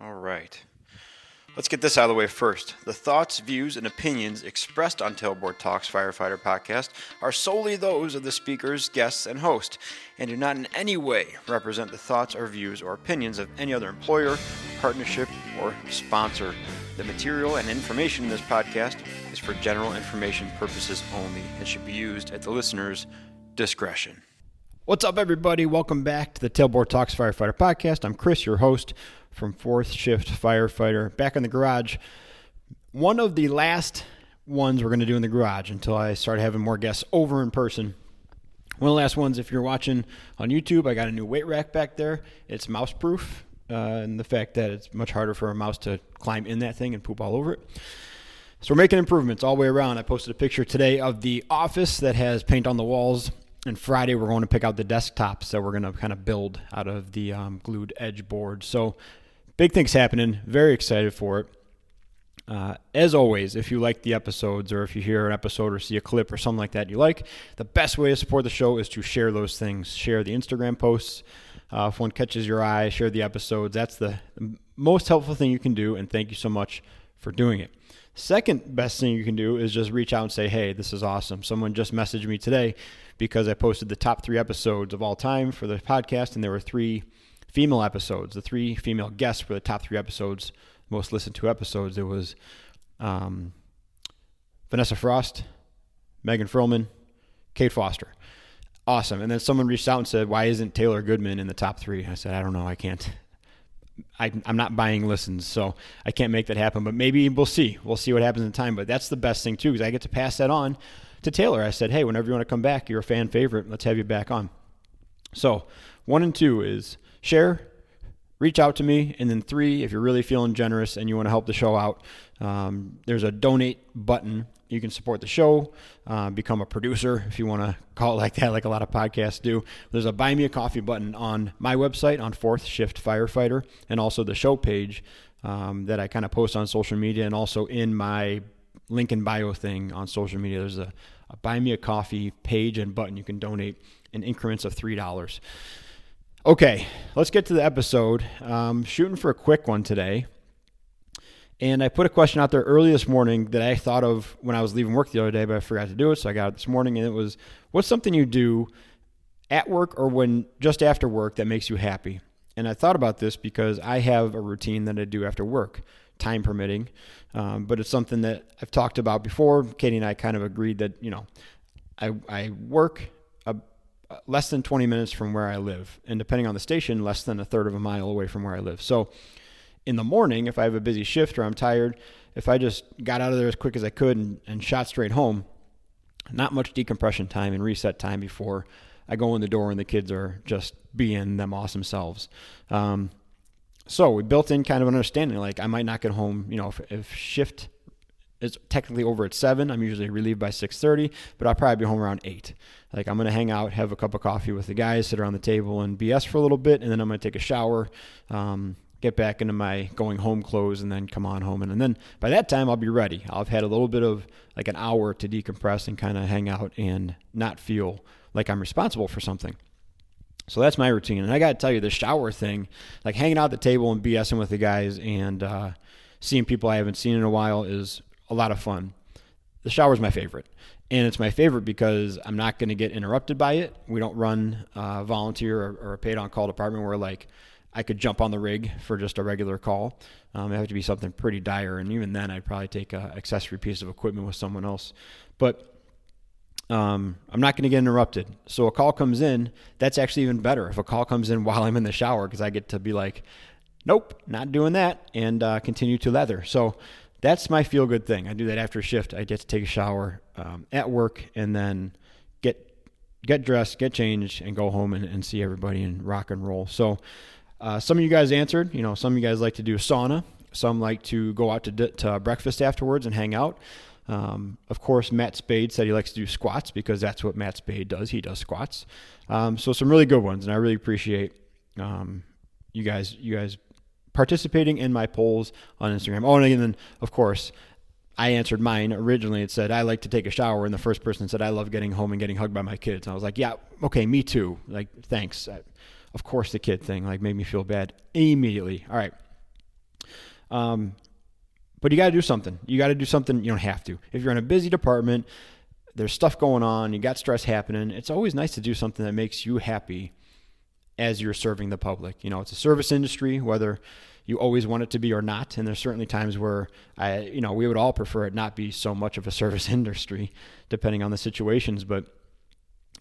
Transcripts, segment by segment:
All right. Let's get this out of the way first. The thoughts, views, and opinions expressed on Tailboard Talks Firefighter podcast are solely those of the speakers, guests, and host, and do not in any way represent the thoughts or views or opinions of any other employer, partnership, or sponsor. The material and information in this podcast is for general information purposes only and should be used at the listener's discretion. What's up, everybody? Welcome back to the Tailboard Talks Firefighter podcast. I'm Chris, your host from 4th Shift Firefighter, back in the garage. One of the last ones we're going to do in the garage until I start having more guests over in person. One of the last ones, if you're watching on YouTube, I got a new weight rack back there. It's mouse proof, and the fact that it's much harder for a mouse to climb in that thing and poop all over it. So we're making improvements all the way around. I posted a picture today of the office that has paint on the walls. And Friday, we're going to pick out the desktops that we're going to kind of build out of the glued edge board. So big things happening. Very excited for it. As always, if you like the episodes or if you hear an episode or see a clip or something like that you like, the best way to support the show is to share those things. Share the Instagram posts. If one catches your eye, share the episodes. That's the most helpful thing you can do, and thank you so much for doing it. Second best thing you can do is just reach out and say, hey, this is awesome. Someone just messaged me today because I posted the top 3 episodes of all time for the podcast, and there were 3 female episodes. The 3 female guests were the top 3 episodes, most listened to episodes. It was Vanessa Frost, Megan Frillman, Kate Foster. Awesome. And then someone reached out and said, why isn't Taylor Goodman in the top 3? I said, I don't know. I can't. I'm not buying listens, so I can't make that happen. But maybe we'll see. We'll see what happens in time. But that's the best thing, too, because I get to pass that on to Taylor. I said, hey, whenever you want to come back, you're a fan favorite. Let's have you back on. So 1 and 2 is share, reach out to me. And then 3, if you're really feeling generous and you want to help the show out, there's a donate button. You can support the show, become a producer if you want to call it like that, like a lot of podcasts do. There's a Buy Me a Coffee button on my website on 4th Shift Firefighter, and also the show page that I kind of post on social media, and also in my link in bio thing on social media. There's a Buy Me a Coffee page and button. You can donate in increments of $3. Okay, let's get to the episode. Shooting for a quick one today. And I put a question out there early this morning that I thought of when I was leaving work the other day, but I forgot to do it. So I got it this morning, and it was, what's something you do at work or when just after work that makes you happy? And I thought about this because I have a routine that I do after work, time permitting. But it's something that I've talked about before. Katie and I kind of agreed that, I work less than 20 minutes from where I live. And depending on the station, less than a third of a mile away from where I live. So in the morning, if I have a busy shift or I'm tired, if I just got out of there as quick as I could and shot straight home, not much decompression time and reset time before I go in the door and the kids are just being them awesome selves. So we built in kind of an understanding, like I might not get home, if shift is technically over at 7, I'm usually relieved by 6:30, but I'll probably be home around 8. Like I'm going to hang out, have a cup of coffee with the guys, sit around the table and BS for a little bit, and then I'm going to take a shower, get back into my going home clothes, and then come on home. And then by that time, I'll be ready. I'll have had a little bit of like an hour to decompress and kind of hang out and not feel like I'm responsible for something. So that's my routine. And I got to tell you, the shower thing, like hanging out at the table and BSing with the guys and seeing people I haven't seen in a while is a lot of fun. The shower is my favorite. And it's my favorite because I'm not going to get interrupted by it. We don't run a volunteer or a paid on-call department where like I could jump on the rig for just a regular call. It have to be something pretty dire, and even then I'd probably take an accessory piece of equipment with someone else. But I'm not going to get interrupted. So a call comes in, that's actually even better if a call comes in while I'm in the shower, because I get to be like, nope, not doing that, and continue to leather. So that's my feel-good thing. I do that after a shift. I get to take a shower at work and then get dressed, get changed, and go home and see everybody and rock and roll. So some of you guys answered. Some of you guys like to do sauna. Some like to go out to breakfast afterwards and hang out. Of course, Matt Spade said he likes to do squats because that's what Matt Spade does. He does squats. So some really good ones, and I really appreciate you guys participating in my polls on Instagram. Oh, and then, of course, I answered mine. Originally, it said, I like to take a shower, and the first person said, I love getting home and getting hugged by my kids. And I was like, yeah, okay, me too. Like, thanks. Of course, the kid thing, made me feel bad immediately. All right. But you got to do something. You got to do something. You don't have to. If you're in a busy department, there's stuff going on, you got stress happening, it's always nice to do something that makes you happy as you're serving the public. You know, it's a service industry, whether you always want it to be or not. And there's certainly times where we would all prefer it not be so much of a service industry, depending on the situations. But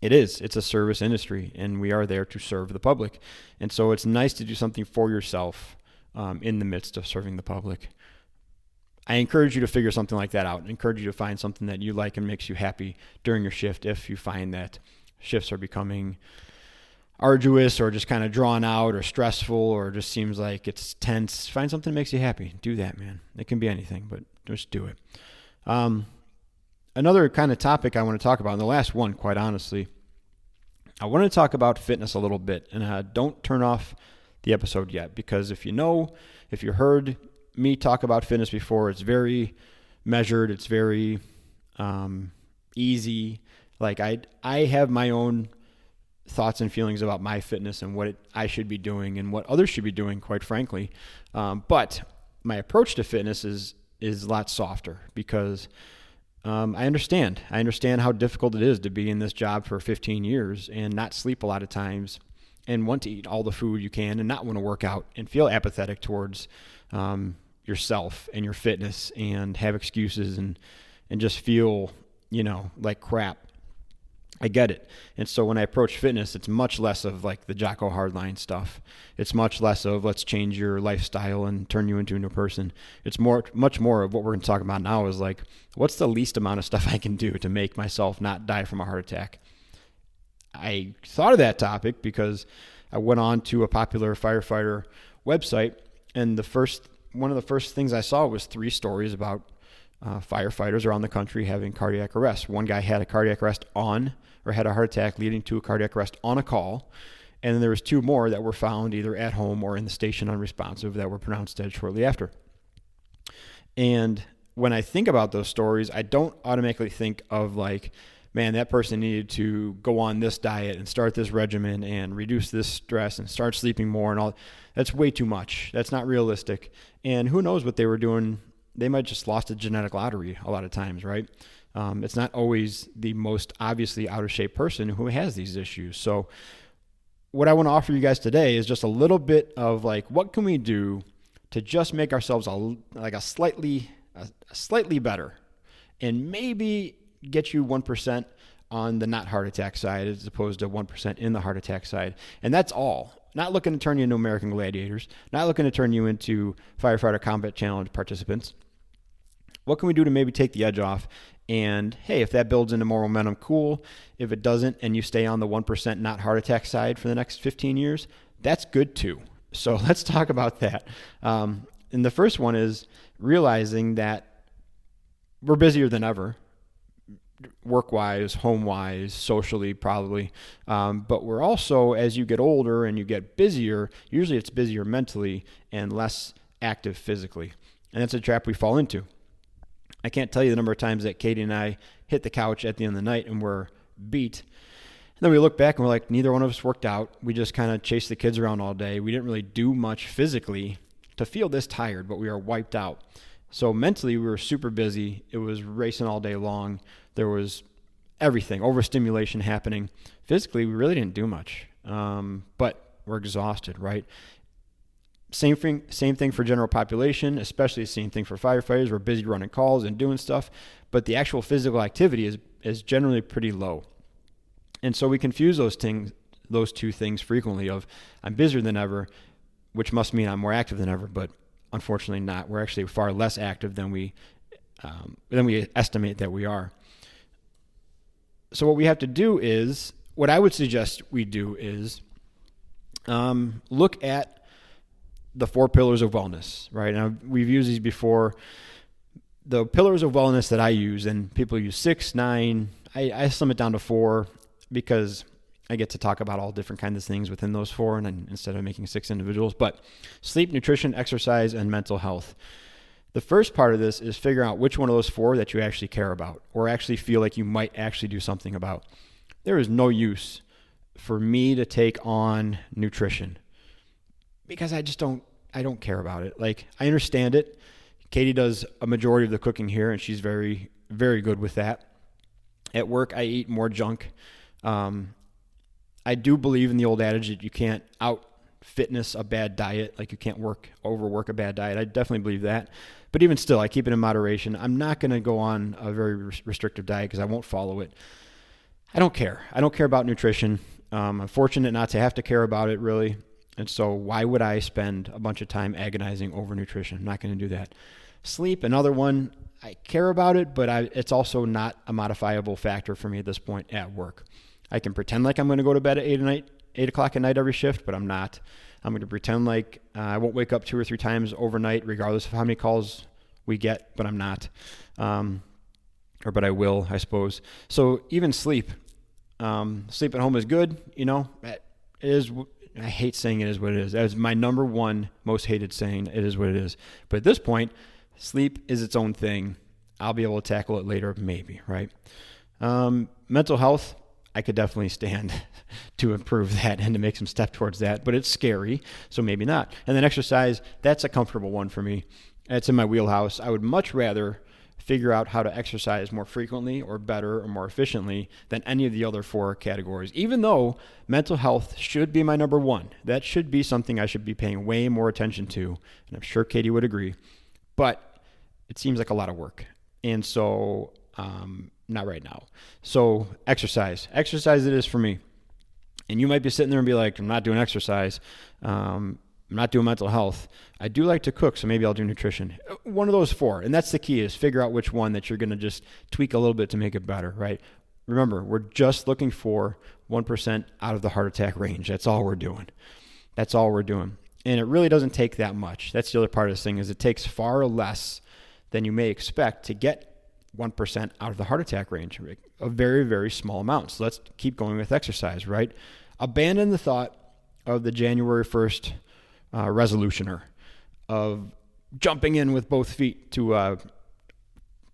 it's a service industry, and we are there to serve the public. And so it's nice to do something for yourself in the midst of serving the public. I encourage you to figure something like that out. I encourage you to find something that you like and makes you happy during your shift. If you find that shifts are becoming arduous or just kind of drawn out or stressful or just seems like it's tense, find something that makes you happy. Do that, man. It can be anything, but just do it. Another kind of topic I want to talk about, and the last one, quite honestly, I want to talk about fitness a little bit. And don't turn off the episode yet, because if you heard me talk about fitness before, it's very measured, it's very easy. Like I have my own thoughts and feelings about my fitness and what I should be doing and what others should be doing, quite frankly. But my approach to fitness is a lot softer, because I understand how difficult it is to be in this job for 15 years and not sleep a lot of times and want to eat all the food you can and not want to work out and feel apathetic towards yourself and your fitness and have excuses and just feel, like crap. I get it. And so when I approach fitness, it's much less of like the Jocko hardline stuff. It's much less of let's change your lifestyle and turn you into a new person. It's much more of what we're going to talk about now is like, what's the least amount of stuff I can do to make myself not die from a heart attack? I thought of that topic because I went on to a popular firefighter website, and one of the first things I saw was 3 stories about firefighters around the country having cardiac arrest. One guy had a cardiac arrest had a heart attack leading to a cardiac arrest on a call. And then there was 2 more that were found either at home or in the station unresponsive that were pronounced dead shortly after. And when I think about those stories, I don't automatically think of like, man, that person needed to go on this diet and start this regimen and reduce this stress and start sleeping more and all. That's way too much. That's not realistic. And who knows what they were doing. They might just lost a genetic lottery a lot of times, right? It's not always the most obviously out of shape person who has these issues. So what I want to offer you guys today is just a little bit of like, what can we do to just make ourselves slightly better and maybe get you 1% on the not heart attack side as opposed to 1% in the heart attack side. And that's all. Not looking to turn you into American Gladiators, not looking to turn you into Firefighter Combat Challenge participants. What can we do to maybe take the edge off? And hey, if that builds into more momentum, cool. If it doesn't and you stay on the 1% not heart attack side for the next 15 years, that's good too. So let's talk about that. And the first one is realizing that we're busier than ever, work-wise, home-wise, socially probably. But we're also, as you get older and you get busier, usually it's busier mentally and less active physically. And that's a trap we fall into. I can't tell you the number of times that Katie and I hit the couch at the end of the night and we're beat. And then we look back and we're like, neither one of us worked out. We just kind of chased the kids around all day. We didn't really do much physically to feel this tired, but we are wiped out. So mentally, we were super busy. It was racing all day long. There was everything, overstimulation happening. Physically, we really didn't do much, but we're exhausted, right? Same thing for general population, especially the same thing for firefighters. We're busy running calls and doing stuff, but the actual physical activity is generally pretty low. And so we confuse those 2 things frequently of I'm busier than ever, which must mean I'm more active than ever, but unfortunately not. We're actually far less active than we estimate that we are. So what we have to do is, what I would suggest we do is look at the 4 pillars of wellness, right? Now, we've used these before. The pillars of wellness that I use, and people use 6, 9, I slim it down to 4 because I get to talk about all different kinds of things within those 4 and instead of making 6 individuals. But sleep, nutrition, exercise, and mental health. The first part of this is figuring out which one of those 4 that you actually care about or actually feel like you might actually do something about. There is no use for me to take on nutrition because I don't care about it. Like, I understand it. Katie does a majority of the cooking here, and she's very, very good with that. At work, I eat more junk. I do believe in the old adage that you can't out-fitness a bad diet. Like, you can't overwork a bad diet. I definitely believe that. But even still, I keep it in moderation. I'm not going to go on a very restrictive diet because I won't follow it. I don't care. I don't care about nutrition. I'm fortunate not to have to care about it, really. And so why would I spend a bunch of time agonizing over nutrition? I'm not going to do that. Sleep, another one. I care about it, but it's also not a modifiable factor for me at this point at work. I can pretend like I'm going to go to bed at 8 o'clock at night every shift, but I'm not. I'm going to pretend like I won't wake up 2 or 3 times overnight, regardless of how many calls we get, but I'm not. But I will, I suppose. So even sleep. Sleep at home is good. It is. I hate saying it is what it is. That is my number one most hated saying. It is what it is. But at this point, sleep is its own thing. I'll be able to tackle it later, maybe, right? Mental health, I could definitely stand to improve that and to make some step towards that, but it's scary, so maybe not. And then exercise, that's a comfortable one for me. It's in my wheelhouse. I would much rather figure out how to exercise more frequently or better or more efficiently than any of the other 4 categories, even though mental health should be my number one. That should be something I should be paying way more attention to, and I'm sure Katie would agree, but it seems like a lot of work. And so, not right now. So exercise it is for me. And you might be sitting there and be like, I'm not doing exercise. I'm not doing mental health. I do like to cook, so maybe I'll do nutrition. One of those 4. And that's the key, is figure out which one that you're going to just tweak a little bit to make it better, right? Remember, we're just looking for 1% out of the heart attack range. That's all we're doing. And it really doesn't take that much. That's the other part of this thing, is it takes far less than you may expect to get 1% out of the heart attack range, a very, very small amount. So let's keep going with exercise, right? Abandon the thought of the January 1st resolutioner of jumping in with both feet to a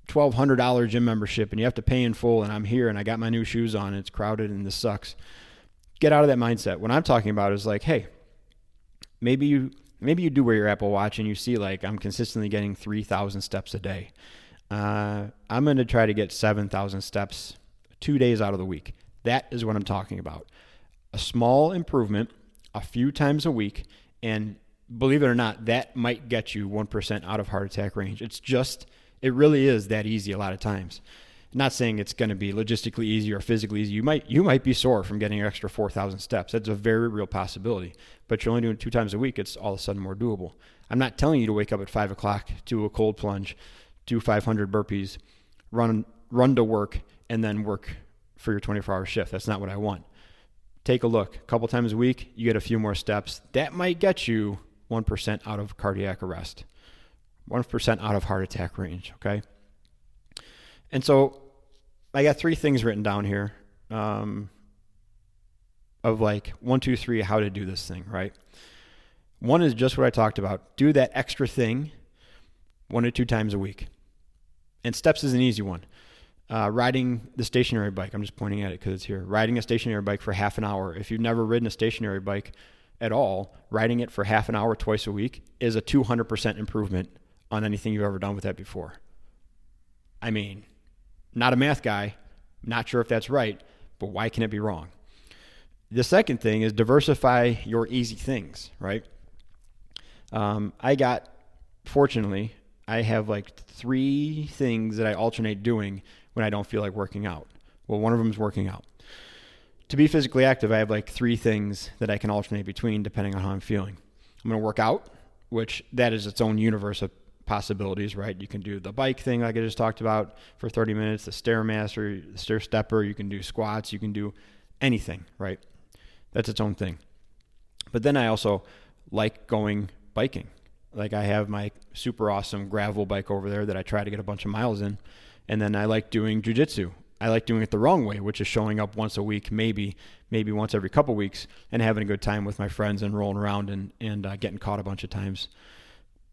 $1,200 gym membership, and you have to pay in full, and I'm here and I got my new shoes on and it's crowded and this sucks. Get out of that mindset. What I'm talking about is like, hey, maybe you do wear your Apple Watch and you see like I'm consistently getting 3,000 steps a day. I'm going to try to get 7,000 steps 2 days out of the week. That is what I'm talking about. A small improvement a few times a week, and believe it or not, that might get you 1% out of heart attack range. It really is that easy a lot of times. Not saying it's going to be logistically easy or physically easy. You might be sore from getting an extra 4,000 steps. That's a very real possibility. But you're only doing 2 times a week. It's all of a sudden more doable. I'm not telling you to wake up at 5 o'clock, do a cold plunge, do 500 burpees, run to work, and then work for your 24-hour shift. That's not what I want. Take a look. A couple times a week, you get a few more steps. That might get you 1% out of cardiac arrest, 1% out of heart attack range, okay? And so I got 3 things written down here of like 1, 2, 3, how to do this thing, right? One is just what I talked about. Do that extra thing 1 or 2 times a week. And steps is an easy one. Riding the stationary bike, I'm just pointing at it because it's here. Riding a stationary bike for half an hour. If you've never ridden a stationary bike at all, riding it for half an hour twice a week is a 200% improvement on anything you've ever done with that before. I mean, not a math guy, not sure if that's right, but why can it be wrong? The second thing is diversify your easy things, right? Fortunately, I have like 3 things that I alternate doing when I don't feel like working out. Well, one of them is working out. To be physically active, I have like 3 things that I can alternate between depending on how I'm feeling. I'm going to work out, which that is its own universe of possibilities, right? You can do the bike thing like I just talked about for 30 minutes, the Stairmaster, the stair stepper, you can do squats, you can do anything, right? That's its own thing. But then I also like going biking. Like I have my super awesome gravel bike over there that I try to get a bunch of miles in. And then I like doing jiu-jitsu. I like doing it the wrong way, which is showing up once a week, maybe once every couple weeks, and having a good time with my friends and rolling around and getting caught a bunch of times.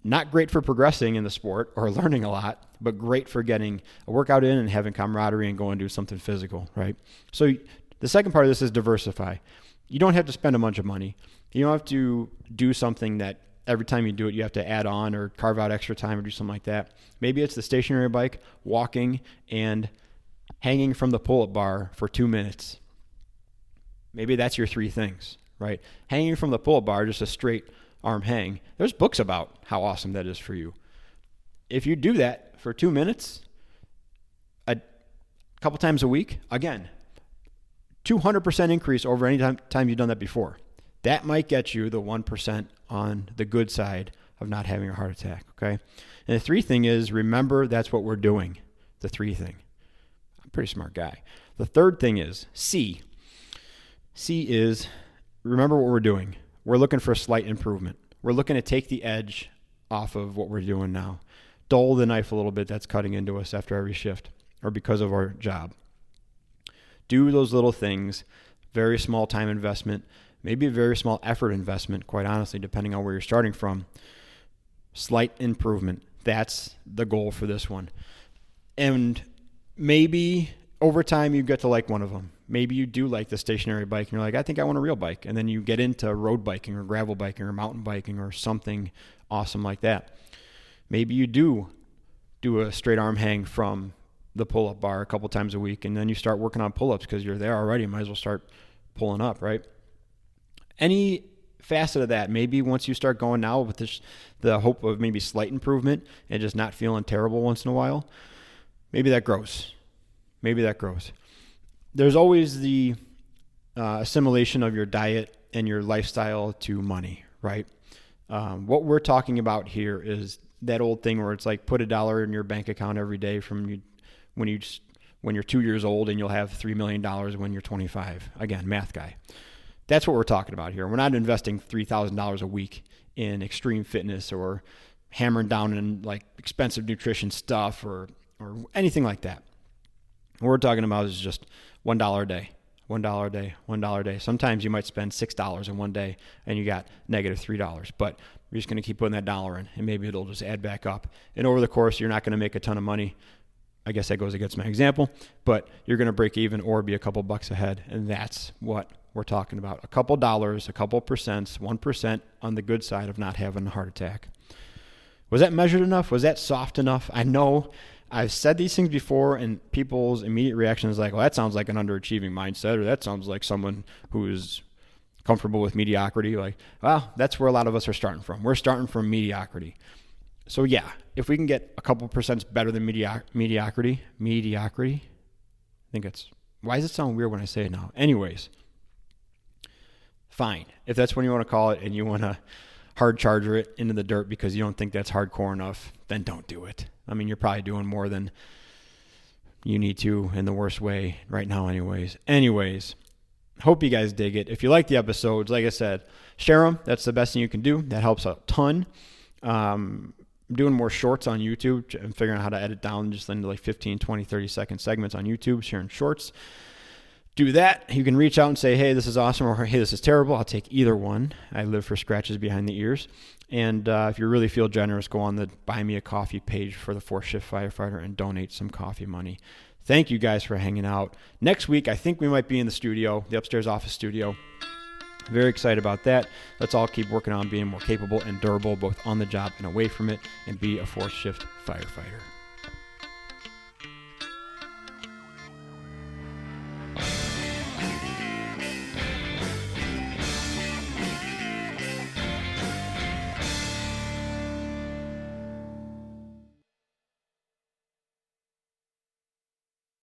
Not great for progressing in the sport or learning a lot, but great for getting a workout in and having camaraderie and going and do something physical, right? So the second part of this is diversify. You don't have to spend a bunch of money. You don't have to do something that every time you do it, you have to add on or carve out extra time or do something like that. Maybe it's the stationary bike, walking and hanging from the pull-up bar for 2 minutes. Maybe that's your 3 things, right? Hanging from the pull-up bar, just a straight arm hang. There's books about how awesome that is for you. If you do that for 2 minutes, a couple times a week, again, 200% increase over any time you've done that before. That might get you the 1% on the good side of not having a heart attack, okay? And the 3 thing is, remember that's what we're doing, the 3 thing. I'm a pretty smart guy. The 3rd thing is C. C is, remember what we're doing. We're looking for a slight improvement. We're looking to take the edge off of what we're doing now. Dull the knife a little bit that's cutting into us after every shift or because of our job. Do those little things, very small time investment, maybe a very small effort investment, quite honestly, depending on where you're starting from. Slight improvement. That's the goal for this one. And maybe over time you get to like one of them. Maybe you do like the stationary bike and you're like, I think I want a real bike. And then you get into road biking or gravel biking or mountain biking or something awesome like that. Maybe you do a straight arm hang from the pull-up bar a couple times a week, and then you start working on pull-ups because you're there already. You might as well start pulling up, right? Any facet of that, maybe once you start going now with the hope of maybe slight improvement and just not feeling terrible once in a while, maybe that grows. There's always the assimilation of your diet and your lifestyle to money, right? What we're talking about here is that old thing where it's like put $1 in your bank account every day from when you're 2 years old, and you'll have $3 million when you're 25. Again, math guy. That's what we're talking about here. We're not investing $3,000 a week in extreme fitness or hammering down in like expensive nutrition stuff or anything like that. What we're talking about is just $1 a day, $1 a day. Sometimes you might spend $6 in one day and you got negative $3, but you're just going to keep putting that dollar in, and maybe it'll just add back up. And over the course, you're not going to make a ton of money. I guess that goes against my example, but you're going to break even or be a couple bucks ahead, and that's what we're talking about. A couple dollars, a couple percents, 1% on the good side of not having a heart attack. Was that measured enough? Was that soft enough? I know I've said these things before, and people's immediate reaction is like, well, that sounds like an underachieving mindset, or that sounds like someone who is comfortable with mediocrity. Like, well, that's where a lot of us are starting from. We're starting from mediocrity. So yeah, if we can get a couple percent better than mediocrity, I think it's, why does it sound weird when I say it now? Anyways, fine. If that's what you want to call it and you want to hard charger it into the dirt because you don't think that's hardcore enough, then don't do it. I mean, you're probably doing more than you need to in the worst way right now anyways. Hope you guys dig it. If you like the episodes, like I said, share them. That's the best thing you can do. That helps a ton. I'm doing more shorts on YouTube. I'm figuring out how to edit down just into like 15, 20, 30-second segments on YouTube, sharing shorts. Do that. You can reach out and say, hey, this is awesome, or hey, this is terrible. I'll take either one. I live for scratches behind the ears. And if you really feel generous, go on the Buy Me a Coffee page for the 4th Shift Firefighter and donate some coffee money. Thank you guys for hanging out. Next week, I think we might be in the studio, the upstairs office studio. Very excited about that. Let's all keep working on being more capable and durable, both on the job and away from it, and be a 4th Shift Firefighter.